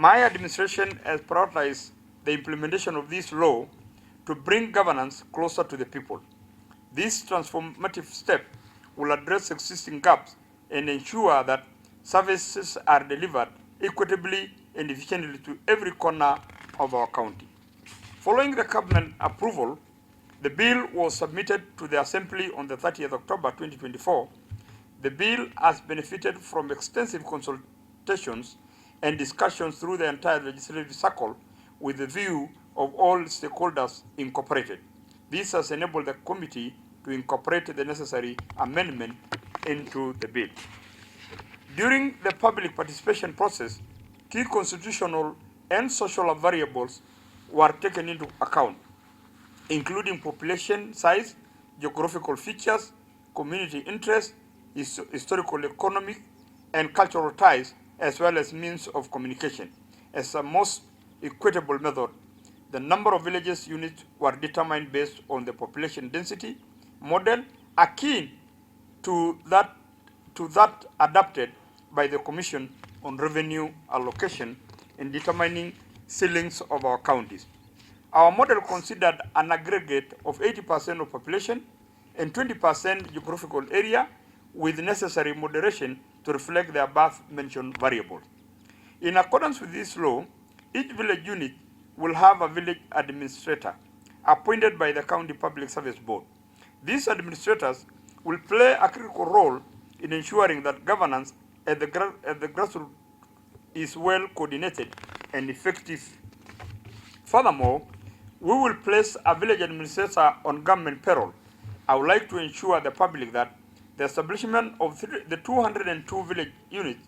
My administration has prioritized the implementation of this law to bring governance closer to the people. This transformative step will address existing gaps and ensure that services are delivered equitably and efficiently to every corner of our county. Following the cabinet approval, the bill was submitted to the Assembly on the 30th October 2024. The bill has benefited from extensive consultations and discussions through the entire legislative cycle with the view of all stakeholders incorporated. This has enabled the committee to incorporate the necessary amendment into the bill. During the public participation process, key constitutional and social variables were taken into account, including population size, geographical features, community interest, historical, economic, and cultural ties, as well as means of communication. As a most equitable method, the number of villages units were determined based on the population density model akin to that adopted by the Commission on Revenue Allocation in determining ceilings of our counties. Our model considered an aggregate of 80% of population and 20% geographical area with necessary moderation to reflect the above-mentioned variables. In accordance with this law, each village unit will have a village administrator appointed by the County Public Service Board. These administrators will play a critical role in ensuring that governance at the grassroots is well coordinated and effective. Furthermore, we will place a village administrator on government payroll. I would like to ensure the public that the establishment of the 202 village units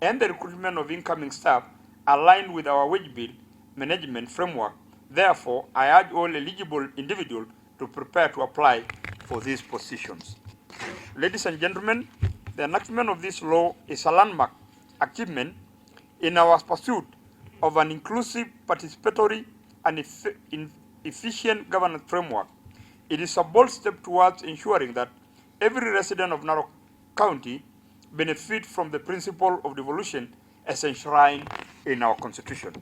and the recruitment of incoming staff align with our wage bill management framework. Therefore, I urge all eligible individuals to prepare to apply for these positions. Ladies and gentlemen, the enactment of this law is a landmark achievement in our pursuit of an inclusive, participatory, and efficient governance framework. It is a bold step towards ensuring that every resident of Narok County benefit from the principle of devolution as enshrined in our Constitution.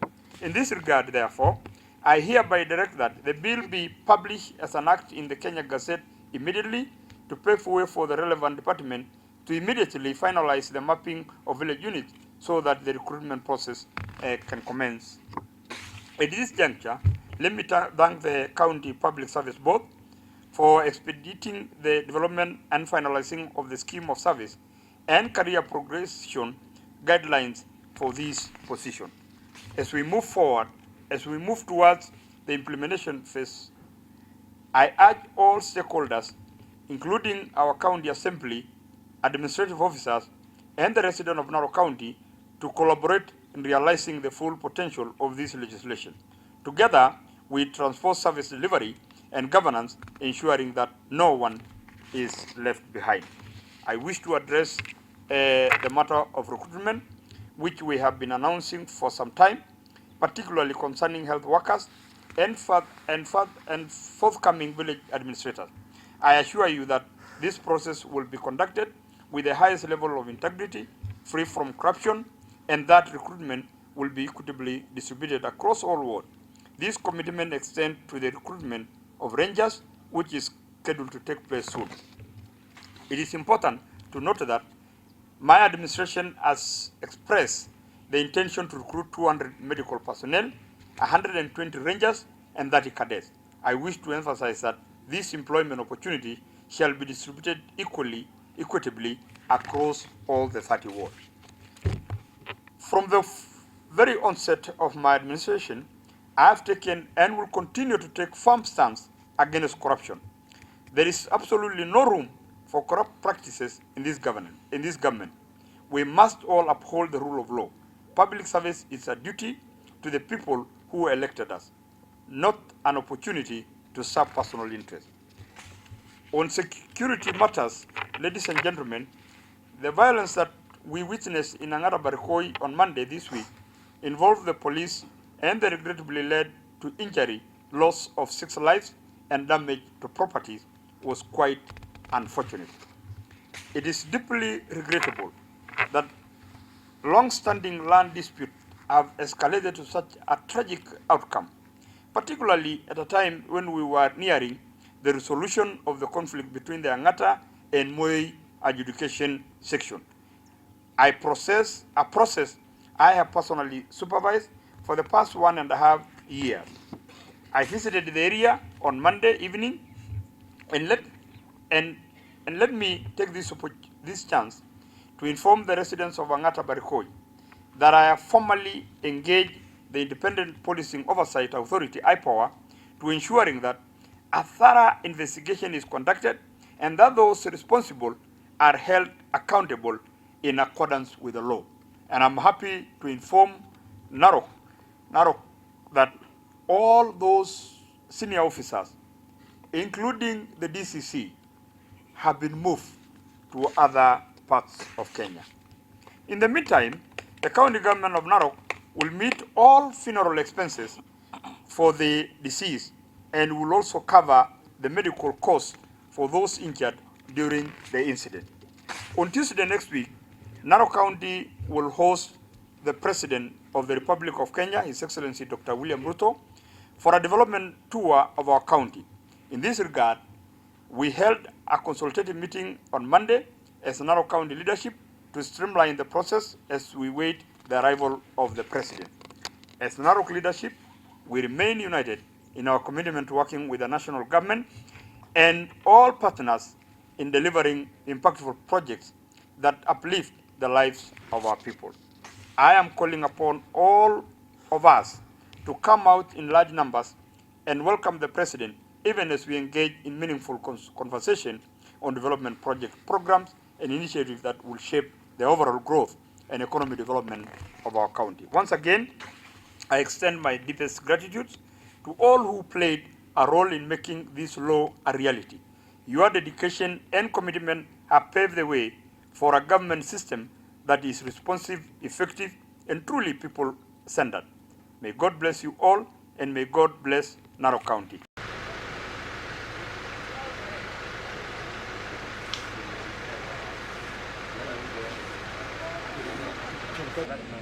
In this regard, therefore, I hereby direct that the bill be published as an act in the Kenya Gazette immediately to pave way for the relevant department to immediately finalize the mapping of village units so that the recruitment process can commence. At this juncture, let me thank the County Public Service Board for expediting the development and finalizing of the scheme of service and career progression guidelines for this position. As we move forward, as we move towards the implementation phase, I urge all stakeholders, including our county assembly, administrative officers, and the residents of Narok County, to collaborate in realizing the full potential of this legislation. Together, we transform service delivery and governance, ensuring that no one is left behind. I wish to address the matter of recruitment, which we have been announcing for some time, particularly concerning health workers and forthcoming village administrators. I assure you that this process will be conducted with the highest level of integrity, free from corruption, and that recruitment will be equitably distributed across all wards. This commitment extends to the recruitment of rangers, which is scheduled to take place soon. It is important to note that my administration has expressed the intention to recruit 200 medical personnel, 120 rangers, and 30 cadets. I wish to emphasize that this employment opportunity shall be distributed equitably across all the 30 wards. From the very onset of my administration, I have taken and will continue to take firm stance against corruption. There is absolutely no room for corrupt practices in this government. We must all uphold the rule of law. Public service is a duty to the people who elected us, not an opportunity to serve personal interests. On security matters, ladies and gentlemen, the violence that we witnessed in Angara Barikoi on Monday this week involved the police and they regrettably led to injury, loss of 6 lives, and damage to properties was quite unfortunate. It is deeply regrettable that long-standing land dispute have escalated to such a tragic outcome, particularly at a time when we were nearing the resolution of the conflict between the Angata and Moi adjudication section. A process I have personally supervised for the past 1.5 years. I visited the area on Monday evening, and let me take this chance to inform the residents of Angata Barikoi that I have formally engaged the Independent Policing Oversight Authority, IPOA, to ensuring that a thorough investigation is conducted and that those responsible are held accountable in accordance with the law. And I'm happy to inform Narok that all those senior officers, including the DCC, have been moved to other parts of Kenya. In the meantime, the county government of Narok will meet all funeral expenses for the deceased and will also cover the medical costs for those injured during the incident. On Tuesday next week, Narok County will host the President of the Republic of Kenya, His Excellency Dr. William Ruto, for a development tour of our county. In this regard, we held a consultative meeting on Monday as Narok County leadership to streamline the process as we wait the arrival of the President. As Narok leadership, we remain united in our commitment to working with the national government and all partners in delivering impactful projects that uplift the lives of our people. I am calling upon all of us to come out in large numbers and welcome the President, even as we engage in meaningful conversation on development programs and initiatives that will shape the overall growth and economic development of our county. Once again, I extend my deepest gratitude to all who played a role in making this law a reality. Your dedication and commitment have paved the way for a government system that is responsive, effective, and truly people-centered. May God bless you all, and may God bless Narok County. Thank you.